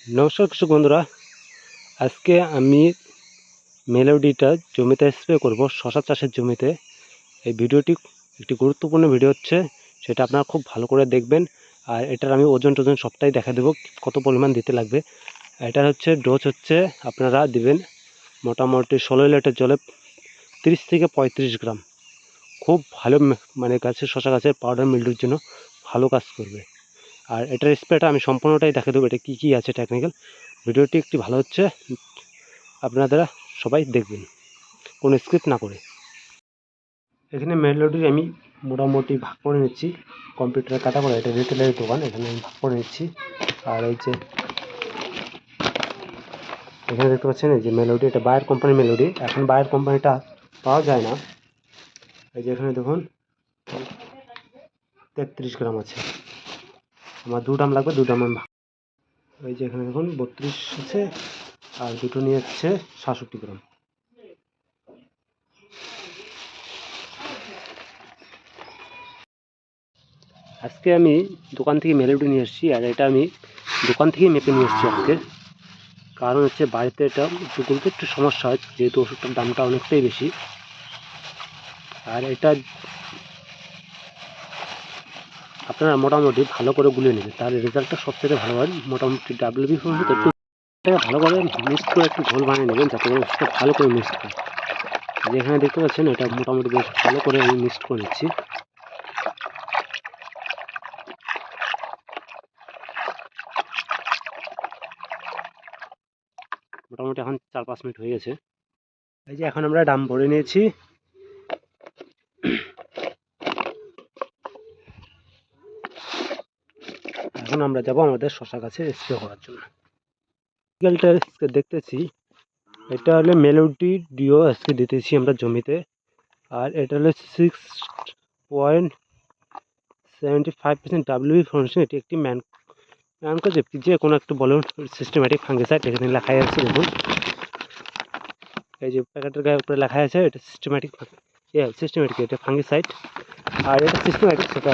নমস্কার কৃষক বন্ধুরা, আজকে আমি মেলোডিটা জমিতে স্প্রে করব শশা চাষের জমিতে। এই ভিডিওটি একটি গুরুত্বপূর্ণ ভিডিও হচ্ছে, সেটা আপনারা খুব ভালো করে দেখবেন। আর এটার আমি ওজন টোজন সবটাই দেখা দেবো, কত পরিমাণ দিতে লাগবে। এটার হচ্ছে ডোজ হচ্ছে আপনারা দিবেন মোটামুটি 16 লিটার জলে 30 থেকে 35 গ্রাম। খুব ভালো মানে গাছের শশা গাছের পাউডার মিল্ডুর জন্য ভালো কাজ করবে। আর এটার স্প্রেটা আমি সম্পূর্ণটাই দেখা দেবো, এটা কী কী আছে টেকনিক্যাল। ভিডিওটি একটি ভালো হচ্ছে, আপনারা সবাই দেখবেন কোনো স্কিপ না করে। এখানে মেলোডি আমি মোটামুটি ভাগ করে নিচ্ছি, কম্পিউটারে কাটা করে, এটা রিটেলের দোকান, এখানে আমি ভাগ করে নিচ্ছি। আর এই যে এখানে দেখতে পাচ্ছেন এই যে মেলোডি, এটা বায়ার কোম্পানির মেলোডি। এখন বায়ার কোম্পানিটা পাওয়া যায় না। এই যে এখানে দেখুন 33 গ্রাম আছে, আমার 2 ড্রাম লাগবে, 2 ড্রাম আমি ভাগ। এই যে এখানে দেখুন 32 আছে, আর দুটো নিয়ে হচ্ছে 67 গ্রাম। আজকে আমি দোকান থেকে মেলোডি নিয়ে এসেছি, আর এটা আমি দোকান থেকে মেপে নিয়ে এসেছি আজকে। কারণ হচ্ছে বাড়িতে এটা বলতে একটু সমস্যা হয়, যেহেতু ওষুধটার দামটা অনেকটাই বেশি। আর এটা আপনারা মোটামুটি ভালো করে গুলিয়ে নেবেন, তার রেজাল্টটা সবথেকে ভালো হয়। মোটামুটি ডাব্লিউবি ওষুধ একটু ভালো করে মিক্সড করে একটু ঘোল বানিয়ে নেবেন, যাতে করে ওষুধটা ভালো করে মিক্সড হয়। যেখানে দেখতে পাচ্ছেন এটা মোটামুটি বেশ ভালো করে আমি মিক্সড করে নিচ্ছি। মোটামুটি এখন 4-5 মিনিট হয়ে গেছে। এই যে এখন আমরা ড্রাম ভরে নিয়েছি। এখন আমরা যাব আমাদের শশা গাছে স্প্রে করার জন্য। কেমিক্যালটা দেখতেছি, এটা হলো মেলোডি ডিও আজকে দিতেছি আমরা জমিতে। আর এটা হলো 6.75% ডাব্লিউবি ফর্মেশন। এটি একটি যে কোনো একটু বলুন সিস্টেম্যাটিক ফাঙ্গিসাইড, এখানে লেখাই আছে দেখুন। এই যে প্যাকেটের গায়ে উপরে লেখা আছে এটা সিস্টেম্যাটিক, এটা ফাঙ্গিসাইড। আর এটা সিস্টেম্যাটিক, সেটা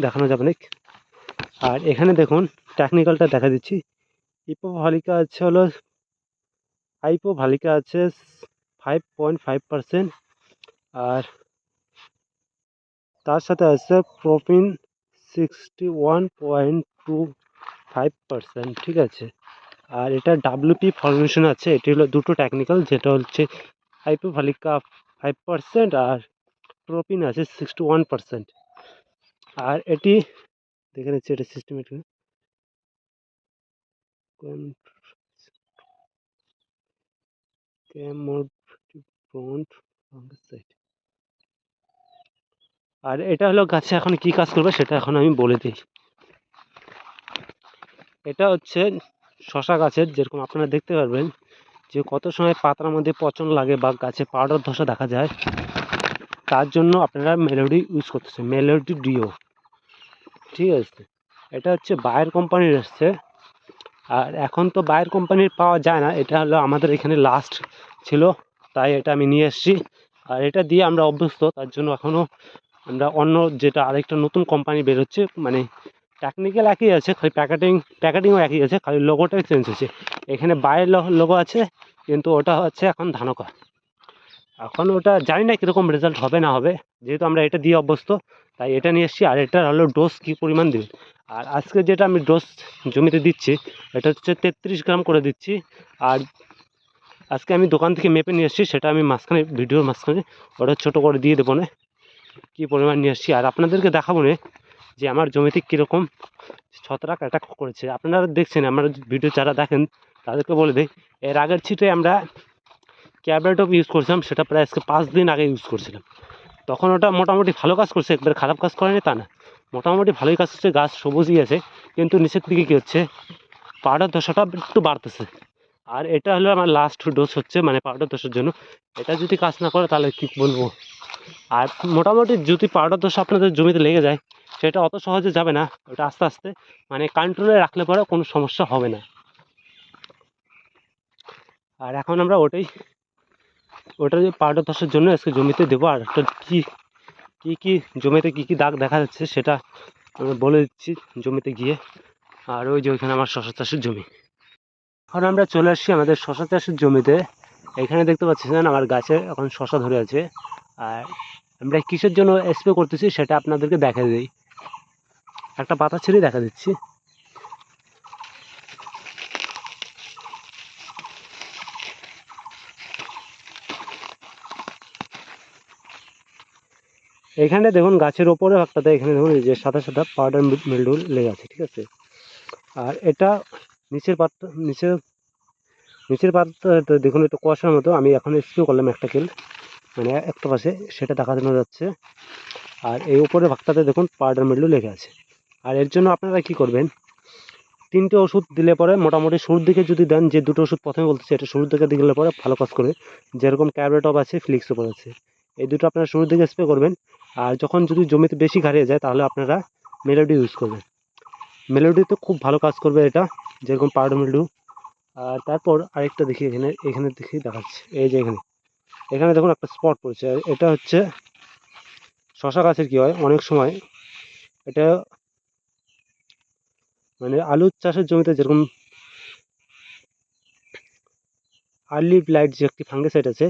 দেখানো যাবে না। আর এখানে দেখুন টেকনিক্যালটা দেখা দিচ্ছি। হাইপোভালিকা আছে 5.5%। আর তার সাথে আছে প্রোপিন 61.25%, ঠিক আছে। আর এটা ডাব্লিউপি ফর্মেশন আছে। এটি হলো দুটো টেকনিক্যাল, যেটা হচ্ছে হাইপোভালিকা 5% আর প্রোপিন আছে 61%। আর এটি দেখে নিচ্ছি, এটা সিস্টেমেটিক আর এটা হলো গাছে এখন কি কাজ করবে সেটা এখন আমি বলে দিই। এটা হচ্ছে শশা গাছের, যেরকম আপনারা দেখতে পারবেন যে কত সময় পাতার মধ্যে পচন লাগে বা গাছে পাউডার ধসা দেখা যায়, তার জন্য আপনারা মেলোডি ইউজ করতেছেন, মেলোডি ডিও, ঠিক আছে। এটা হচ্ছে বায়ার কোম্পানির এসছে। আর এখন তো বায়ার কোম্পানির পাওয়া যায় না, এটা হলো আমাদের এখানে লাস্ট ছিল, তাই এটা আমি নিয়ে এসেছি। আর এটা দিয়ে আমরা অভ্যস্ত, তার জন্য এখনও আমরা অন্য যেটা আরেকটা নতুন কোম্পানি বেরোচ্ছে, মানে টেকনিক্যাল একই আছে, খালি প্যাকেটিংও একই আছে, খালি লোগোটাই চেঞ্জ হয়েছে। এখানে বায়ের লোগো আছে, কিন্তু ওটা হচ্ছে এখন ধানকা। এখন ওটা জানি না কীরকম রেজাল্ট হবে না হবে, যেহেতু আমরা এটা দিয়ে অভ্যস্ত, তাই এটা নিয়ে এসেছি। আর এটার হলো ডোজ কী পরিমাণ দেবে। আর আজকে যেটা আমি ডোজ জমিতে দিচ্ছি, এটা হচ্ছে 33 গ্রাম করে দিচ্ছি। আর আজকে আমি দোকান থেকে মেপে নিয়ে এসেছি, সেটা আমি ভিডিওর মাঝখানে ওটা ছোটো করে দিয়ে দেবো না কী পরিমাণ নিয়ে এসেছি। আর আপনাদেরকে দেখাবো না যে আমার জমিতে কীরকম ছত্রাক অ্যাটাক করেছে। আপনারা দেখছেন, আমার ভিডিও যারা দেখেন তাদেরকে বলে দিই, এর আগের ছিটে আমরা ক্যাবরেটপ ইউজ করছিলাম, সেটা প্রায় আজকে 5 দিন আগে ইউজ করছিলাম। তখন ওটা মোটামুটি ভালো কাজ করছে, একবার খারাপ কাজ করেনি তা না, মোটামুটি ভালোই কাজ করছে, গাছ সবুজই আছে। কিন্তু নিচের দিকে কী হচ্ছে, পাউডার ধসাটা একটু বাড়তেছে। আর এটা হলো আমার লাস্ট ডোজ হচ্ছে, মানে পাউডার ধসার জন্য। এটা যদি কাজ না করে তাহলে কী বলবো। আর মোটামুটি যদি পাউডার ধসা আপনাদের জমিতে লেগে যায়, সেটা অত সহজে যাবে না, ওটা আস্তে আস্তে মানে কন্ট্রোলে রাখলে পরে কোনো সমস্যা হবে না। আর এখন আমরা ওটা পাউডার ধসার জন্য আজকে জমিতে দেবো। আর একটা কী জমিতে কী দাগ দেখা যাচ্ছে সেটা আমি বলে দিচ্ছি জমিতে গিয়ে। আর ওই যে ওইখানে আমার শশা চাষের জমি। এখন আমরা চলে আসছি আমাদের শশা চাষের জমিতে। এখানে দেখতে পাচ্ছেন আমার গাছে এখন শশা ধরে আছে। আর আমরা কিসের জন্য স্প্রে করতেছি সেটা আপনাদেরকে দেখা দিই। একটা পাতা ছেড়ে দেখা দিচ্ছি। এখানে দেখুন গাছের ওপরে ভাগটাতে এখানে দেখুন এই যে সাদা সাদা পাউডার মিল্ডু লেগে আছে, ঠিক আছে। আর এটা নিচের পাতটা দেখুন একটু কুয়াশার মতো। আমি এখন স্প্রে করলাম একটা কিল, মানে একটা পাশে, সেটা দেখানো যাচ্ছে। আর এই উপরে ভাগটাতে দেখুন পাউডার মিল্ডু লেগে আছে। আর এর জন্য আপনারা কি করবেন, 3টে ওষুধ দিলে পরে মোটামুটি শুরুর দিকে যদি দেন, যে 2টো ওষুধ প্রথমে বলতেছে এটা শুরুর দিকে দিলে পরে ভালো কাজ করে। যেরকম ক্যারবেটপ আছে, ফ্লিক্সোপর আছে, এই দুটো আপনারা শুরুর দিকে স্প্রে করবেন। আর যখন যদি জমিতে বেশি হারিয়ে যায় তাহলে আপনারা মেলোডি ইউজ করবেন। মেলোডি তো খুব ভালো কাজ করবে এটা, যেরকম পাউডার মিল্ডু। আর তারপর আরেকটা দেখি, এখানে দেখি দেখাচ্ছে, এই যে এখানে দেখুন একটা স্পট পড়ছে। এটা হচ্ছে শশা গাছের কি হয় অনেক সময়, এটা মানে আলু চাষের জমিতে যেরকম আর্লি ব্লাইট যে একটি ফাঙ্গিসাইড আছে,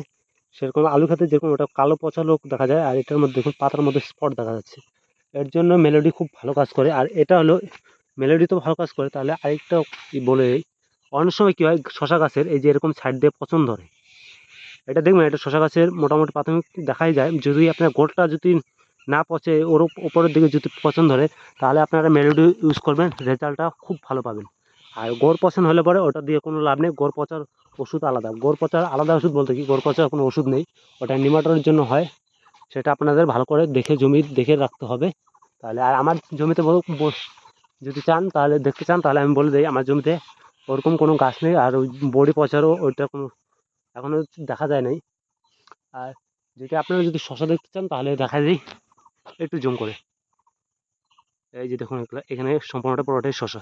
সেরকম আলু খাতে যেরকম ওটা কালো পচা লোক দেখা যায়। আর এটার মধ্যে দেখুন পাতার মধ্যে স্পট দেখা যাচ্ছে। এর জন্য মেলোডি খুব ভালো কাজ করে। আর এটা হলো মেলোডি তো ভালো কাজ করে, তাহলে আরেকটা বলে অনেক সময় কী হয় শশা গাছের এই যে এরকম সাইড দিয়ে পচন ধরে। এটা দেখবেন, এটা শশা গাছের মোটামুটি প্রাথমিক দেখাই যায়। যদি আপনার গোড়টা যদি না পচে, ওর ওপরের দিকে যদি পচন ধরে, তাহলে আপনারা মেলোডি ইউজ করবেন, রেজাল্টটা খুব ভালো পাবেন। আর গোড় পচন হলে পরে ওটা দিয়ে কোনো লাভ নেই। গোড় পচার ওষুধ আলাদা, গোড় পচার আলাদা ওষুধ বলতে কি, গোড় পচার কোনো ওষুধ নেই, ওটা নিমাটোডের জন্য হয়। সেটা আপনাদের ভালো করে দেখে জমি দেখে রাখতে হবে। তাহলে আর আমার জমিতে যদি চান তাহলে দেখতে চান, তাহলে আমি বলে দিই আমার জমিতে ওরকম কোনো গাছ নেই। আর ওই বডি পচারও ওইটা কোনো এখনও দেখা যায় নাই। আর যদি আপনারা যদি শশা দেখতে চান তাহলে দেখা দিই একটু জুম করে। এই যে দেখুন এখানে সম্পূর্ণটা পুরোটাই শশা।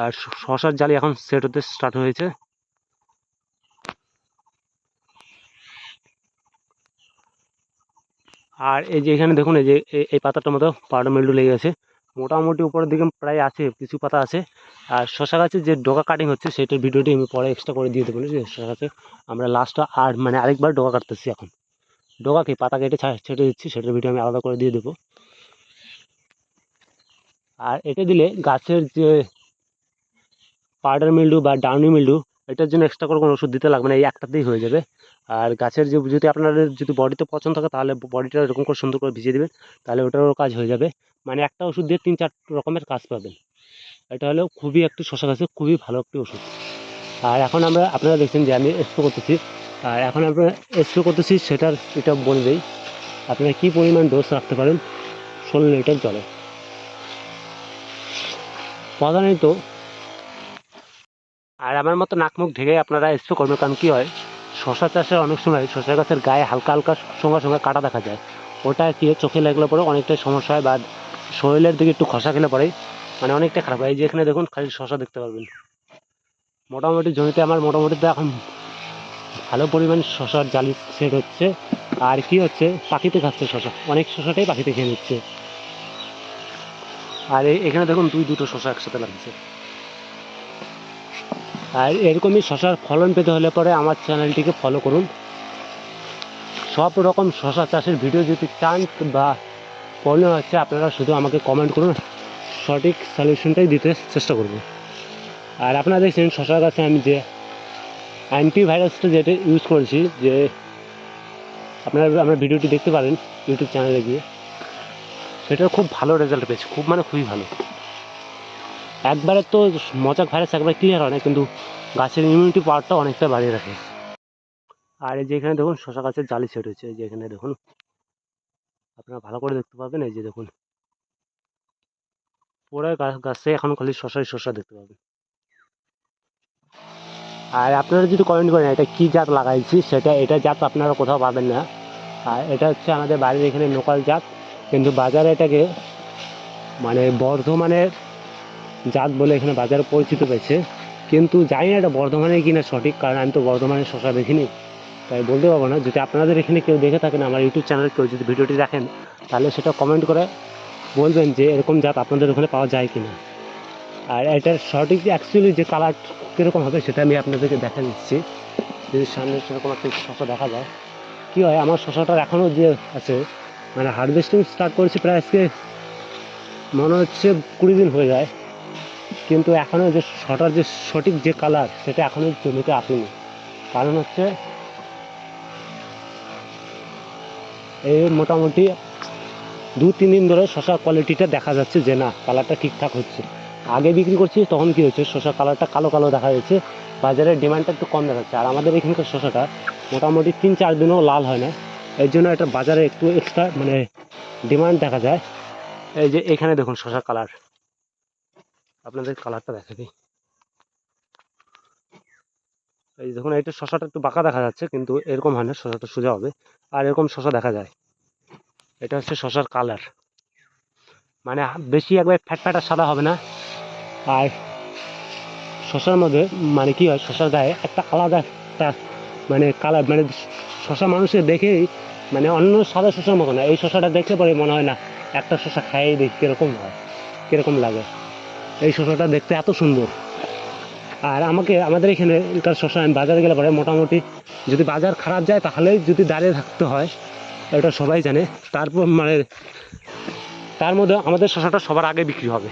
আর শশার জালি এখন সেট হতে স্টার্ট হয়েছে। আর এই যে এখানে দেখুন এই যে এই পাতাটার মতো পাউডার মিল্ডু লেগে গেছে। মোটামুটি উপরের দিকে প্রায় আছে, কিছু পাতা আছে। আর শশা গাছের যে ডগা কাটিং হচ্ছে সেটার ভিডিওটি আমি পরে এক্সট্রা করে দিয়ে দেবো। যে শশা গাছে আমরা লাস্টটা আর মানে আরেকবার ডগা কাটতেছি, এখন ডগাকে পাতা কেটে ছেটে দিচ্ছি, সেটার ভিডিও আমি আলাদা করে দিয়ে দেবো। আর এটা দিলে গাছের যে পাউডার মিল্ডু বা ডাউনি মিল্ডু, এটার জন্য এক্সট্রা করে কোনো ওষুধ দিতে লাগবে না, এই একটাতেই হয়ে যাবে। আর গাছের যে যদি আপনাদের যদি বডিতে পছন্দ থাকে তাহলে বডিটা এরকম করে সুন্দর করে ভিজিয়ে দেবেন, তাহলে ওটারও কাজ হয়ে যাবে। মানে একটা ওষুধ দিয়ে 3-4 রকমের কাজ পাবেন। এটা হলো খুবই একটি শশা গাছে খুবই ভালো একটি ওষুধ। আর এখন আপনারা দেখছেন যে আমি স্প্রে করতেছি। আর এখন আমরা স্প্রে করতেছি সেটার এটা বলে দিই, আপনারা কী পরিমাণ ডোজ রাখতে পারেন। 16 লিটার জলে প্রধানত। আর আমার মতো নাক মুখ ঢেকে আপনারা স্প্রে করবেন, কারণ কী হয় শশা চাষে অনেক সময় শশা গাছের গায়ে হালকা হালকা সঙ্গে সঙ্গে কাটা দেখা যায়। ওটা কি চোখে লাগলে পরে অনেকটাই সমস্যা হয়, বা শরীরের দিকে একটু খসা খেলে পরে মানে অনেকটা খারাপ হয়। এই যে এখানে দেখুন খালি শশা দেখতে পারবেন। মোটামুটি জমিতে আমার মোটামুটিতে এখন ভালো পরিমাণ শশার জালি সেট হচ্ছে। আর কি হচ্ছে, পাখিতে খাচ্ছে শশা, অনেক শশাটাই পাখিতে খেয়ে নিচ্ছে। আর এখানে দেখুন দুটো শশা একসাথে লাগছে। আর এরকমই শশার ফলন পেতে হলে পরে আমার চ্যানেলটিকে ফলো করুন। সব রকম শশা চাষের ভিডিও যদি চান বা প্রবলেম হচ্ছে, আপনারা শুধু আমাকে কমেন্ট করুন, সঠিক সলিউশনটাই দিতে চেষ্টা করব। আর আপনারা দেখছেন শশা গাছে আমি যে অ্যান্টিভাইরাসটা যেটা ইউজ করেছি, যে আপনারা আমার ভিডিওটি দেখতে পারেন ইউটিউব চ্যানেলে গিয়ে, সেটার খুব ভালো রেজাল্ট পেয়েছে, খুব মানে খুবই ভালো। একবারে তো মজাক ভাইরাস একবার ক্লিয়ার হয় না, কিন্তু গাছের ইমিউনিটি পাওয়ারটা অনেকটা বাড়িয়ে রাখে। আর এই যে এখানে দেখুন শশা গাছের জালি সেট হয়েছে, এই যে এখানে দেখুন আপনারা ভালো করে দেখতে পাবেন। এই যে দেখুন পুরো গাছে এখন খালি শশা দেখতে পাবেন। আর আপনারা যদি কমেন্ট করেন এটা কী জাত লাগাইছি, এটা জাত আপনারা কোথাও পাবেন না। আর এটা হচ্ছে আমাদের বাড়ির এখানে লোকাল জাত, কিন্তু বাজারে এটাকে মানে বর্ধমানের জাত বলে এখানে বাজারে পরিচিত পেয়েছে। কিন্তু জানি না এটা বর্ধমানে কিনা সঠিক, কারণ আমি তো বর্ধমানের শশা দেখিনি, তাই বলতে পারবো না। যদি আপনাদের এখানে কেউ দেখে থাকেন, আমার ইউটিউব চ্যানেলে কেউ যদি ভিডিওটি দেখেন, তাহলে সেটা কমেন্ট করে বলবেন যে এরকম জাত আপনাদের ওখানে পাওয়া যায় কিনা। আর এটার সঠিক অ্যাকচুয়ালি যে কালার কীরকম হবে সেটা আমি আপনাদেরকে দেখা দিচ্ছি। যদি সামনে সেরকম একটা শশা দেখা যায়, কী হয় আমার শশাটার এখনও যে আছে, মানে হারভেস্টিং স্টার্ট করেছি প্রায় আজকে মনে হচ্ছে 20 দিন হয়ে যায়, কিন্তু এখনও যে শশাটার যে সঠিক যে কালার সেটা এখনও জমিতে আসেনি। কারণ হচ্ছে এই মোটামুটি 2-3 দিন ধরে শশার কোয়ালিটিটা দেখা যাচ্ছে যে না, কালারটা ঠিকঠাক হচ্ছে। আগে বিক্রি করছি তখন কী হচ্ছে, শশার কালারটা কালো কালো দেখা যাচ্ছে, বাজারের ডিমান্ডটা একটু কম দেখাচ্ছে। আর আমাদের এখানকার শশাটা মোটামুটি 3-4 দিনও লাল হয় না, এর জন্য এটা বাজারে একটু এক্সট্রা মানে ডিমান্ড দেখা যায়। এই যে এখানে দেখুন শশার কালার, আপনাদের কালারটা দেখা দিই। এই দেখুন এইটা শশাটা একটু বাঁকা দেখা যাচ্ছে, কিন্তু এরকম হয় না, শশাটা সোজা হবে। আর এরকম শশা দেখা যায়, এটা হচ্ছে শশার কালার। মানে বেশি একবার ফ্যাট ফ্যাট আর সাদা হবে না। আর শশার মধ্যে মানে কী হয়, শশার গায়ে একটা আলাদা একটা মানে কালার, মানে শশা মানুষের দেখেই মানে অন্য সাদা শশার মতো না, এই শশাটা দেখতে পরে মনে হয় না একটা শশা খাইয়ে দেখি কীরকম হয়, কীরকম লাগে। এই শশাটা দেখতে এত সুন্দর। আর আমাদের এখানকার শশা আমি বাজারে গেলে পরে মোটামুটি যদি বাজার খারাপ যায় তাহলেই যদি দাঁড়িয়ে থাকতে হয়, এটা সবাই জানে। তারপর মানে তার মধ্যে আমাদের শশাটা সবার আগে বিক্রি হবে,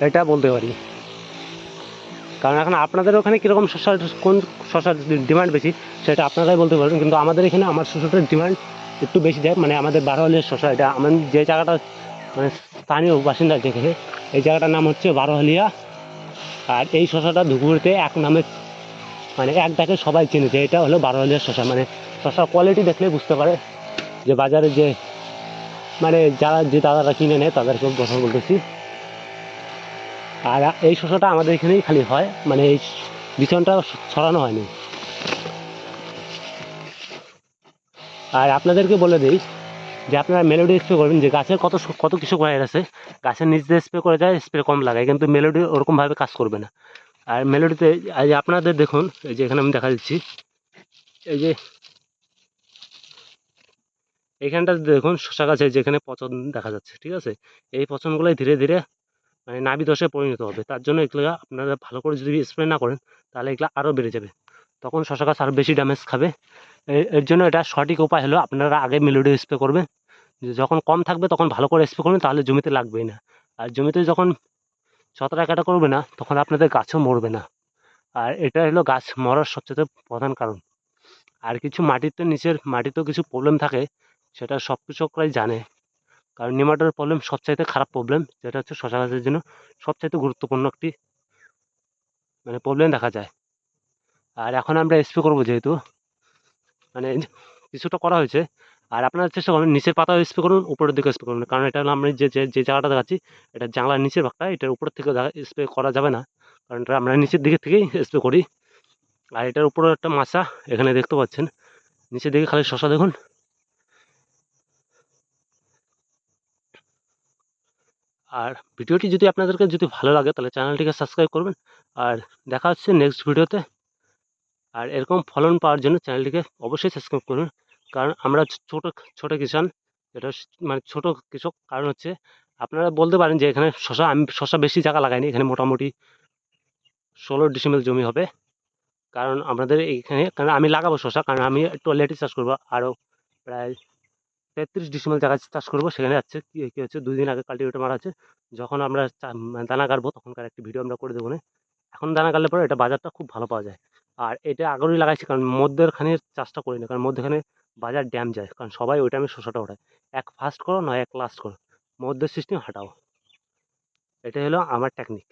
এটা বলতে পারি। কারণ এখন আপনাদের ওখানে কীরকম শশার, কোন শশার ডিমান্ড বেশি সেটা আপনারাই বলতে পারবেন, কিন্তু আমাদের এখানে আমার শশাটার ডিমান্ড একটু বেশি যায়। মানে আমাদের বারোহালিয়ার শশা, এটা আমার যে জায়গাটা মানে স্থানীয় বাসিন্দা যেখানে, এই জায়গাটার নাম হচ্ছে বারোহালিয়া। আর এই শশাটা ধুপগুড়িতে এক নামে মানে এক ডাকে সবাই চেনে যে এটা হলো বারোহালিয়ার শশা। মানে শশার কোয়ালিটি দেখলে বুঝতে পারে যে বাজারে যে মানে যারা যে দাদারা কিনে নেয় তাদেরকে কথা বলতেছি। আর এই শশাটা আমাদের এখানেই খালি হয়, মানে এই বিচনটা ছড়ানো হয়নি। আর আপনাদেরকে বলে দিই যে আপনারা মেলোডি স্প্রে করবেন, যে গাছের কত কিছু ভাইরাস আছে, গাছের নিচ দিয়ে স্প্রে করে যায়, স্প্রে কম লাগায়, কিন্তু মেলোডি ওরকমভাবে কাজ করবে না। আর মেলোডিতে এই যে আপনাদের দেখুন, এই যে এখানে আমি দেখা দিচ্ছি, এই যে এইখানটা দেখুন শশা গাছে যেখানে পচন দেখা যাচ্ছে, ঠিক আছে, এই পচনগুলোই ধীরে ধীরে মানে নাবি দশে পরিণত হবে। তার জন্য এগুলো আপনারা ভালো করে যদি স্প্রে না করেন তাহলে এগুলো আরও বেড়ে যাবে, তখন শশা গাছ আরও বেশি ড্যামেজ খাবে। এর জন্য এটা সঠিক উপায় হলো আপনারা আগে মেলোডি স্প্রে করবেন, যখন কম থাকবে তখন ভালো করে স্প্রে করবেন, তাহলে জমিতে লাগবেই না। আর জমিতে যখন ছত্রাক কাটা করবে না তখন আপনাদের গাছও মরবে না। আর এটা হলো গাছ মরার সবচেয়ে প্রধান কারণ। আর কিছু মাটিতে নিচের মাটিতেও কিছু প্রবলেম থাকে, সেটা সব কৃষকরাই জানে। কারণ নিমাটোড প্রবলেম সবচাইতে খারাপ প্রবলেম, যেটা হচ্ছে শশা গাছের জন্য সবচাইতে গুরুত্বপূর্ণ একটি মানে প্রবলেম দেখা যায়। আর এখন আমরা স্প্রে করবো যেহেতু মানে কিছুটা করা হয়েছে, আর আপনারা চেষ্টা করবেন নিচের পাতাও স্প্রে করুন, উপরের দিকে স্প্রে করুন। কারণ এটা হলো আমরা যে জায়গাটা দেখাচ্ছি, এটা জানলার নিচের ভাগটা, এটার উপরের থেকে স্প্রে করা যাবে না, কারণ এটা আমরা নিচের দিকে থেকেই স্প্রে করি। আর এটার উপরে একটা মাচা এখানে দেখতে পাচ্ছেন, নিচের দিকে খালি শশা দেখুন। আর ভিডিওটি যদি আপনাদেরকে যদি ভালো লাগে তাহলে চ্যানেলটিকে সাবস্ক্রাইব করবেন। আর দেখা হচ্ছে নেক্সট ভিডিওতে। আর এরকম ফলন পাওয়ার জন্য চ্যানেলটিকে অবশ্যই সাবস্ক্রাইব করুন। কারণ আমরা ছোট ছোট কিষান, এটা মানে ছোট কৃষক। কারণ হচ্ছে আপনারা বলতে পারেন যে এখানে আমি শশা বেশি জায়গা লাগাইনি, এখানে মোটামুটি 16 ডিসিমেল জমি হবে। কারণ আমাদের এইখানে, কারণ আমি লাগাবো শশা, কারণ আমি একটু লেটে চাষ করবো, আরও প্রায় 33 ডিসিমেল জায়গায় চাষ করবো। সেখানে যাচ্ছে কী হচ্ছে, 2 দিন আগে কাল্টিভেটর মারা আছে, যখন আমরা দানা কাটবো তখনকার একটি ভিডিও আমরা করে দেবো না। এখন দানা কাটলে পরে এটা বাজারটা খুব ভালো পাওয়া যায়। আর এটা আগেই লাগাইছি কারণ মধ্যেখানে চাষটা করি না, কারণ মধ্যেখানে বাজার ড্যাম যায়, কারণ সবাই ওই টাইমে শসাটা ওঠায়। এক ফার্স্ট করো নয় এক লাস্ট করো, মধ্যের সিস্টেম হাঁটাও, এটাই হলো আমার টেকনিক।